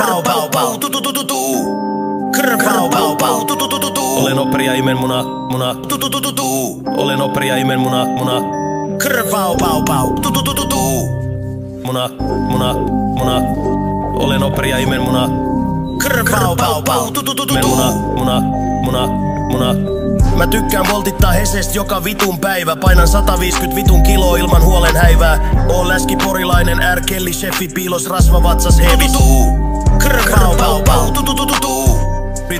Krpau pau pau tu tu tu tu tu. Krpau pau pau tu tu tu tu tu. Olen opri ja imen muna. Tu tu tu tu tu. Olen opri ja imen muna. Krpau pau pau tu tu tu tu tu. Muna. Olen opri ja imen muna. Krpau pau pau tu tu tu tu tu. Muna. Mä tykkään voltittaa Hesest joka vitun päivä. Painan 150 vitun kiloa ilman huolen häivää. Oon läski porilainen R. Kelly, chefi, piilos, rasva, vatsas, hevis. Krpau pau pau tu tu tu tu tu.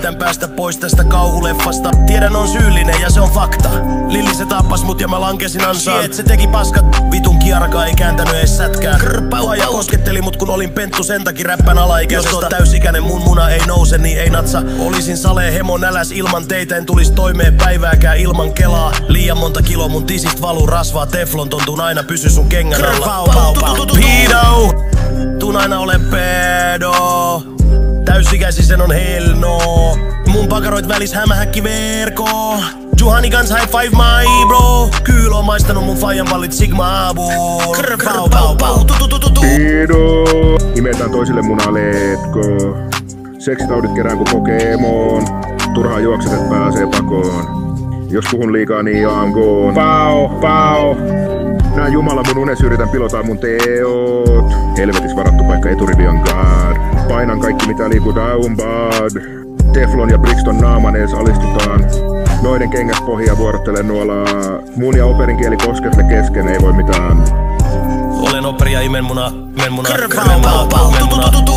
Yritän päästä pois tästä kauhuleffasta. Tiedän on syyllinen ja se on fakta. Lilli se tappas mut ja mä lankesin ansaan. Shit, se teki paskat. Vitun kiaraka ei kääntänyt ees sätkää. Krpauja kosketteli mut kun olin penttu, sen takia räppän alaikäisestä. Jos oot täysikäinen mun muna ei nouse niin ei natsa. Olisin salee hemo näläs ilman teitä, en tulis toimeen päivääkään ilman kelaa. Liian monta kiloa mun tisist valuu rasvaa. Teflon tontun aina pysy sun kengän alla. Krpau pau pau Pido. Tuun aina ole pedo. Täysikäsi sen on hell no. Mun pakaroit välis hämähäkki verko. Juhani kans high five my bro. Kyl on maistanut mun faijan vallit Sigma Abu. Krpau pau pau tu tu tu tu tu. Pido. Imetään toisille munaa letko. Seksitaudit kerään ku Pokemon. Turhaa juokset et pääsee pakoon. Jos puhun liikaa niin I'm gone. Pau. Nää jumala mun unes yritän pilotaa mun teot. Helvetis varattu paikka eturivi on god. Painan kaikki mitä liikuu down bad. Teflon ja Brixton naaman ees alistutaan. Noiden kengäs pohjaa vuorottelen nuolaa. Mun ja operin kieli kosketele kesken, ei voi mitään. Olen opri ja imen muna. Krpau pau pau tu tu tu tu tu.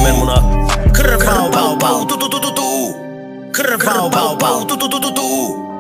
Krpau pau pau tu tu tu tu tu. Krpau pau pau tu tu tu tu tu.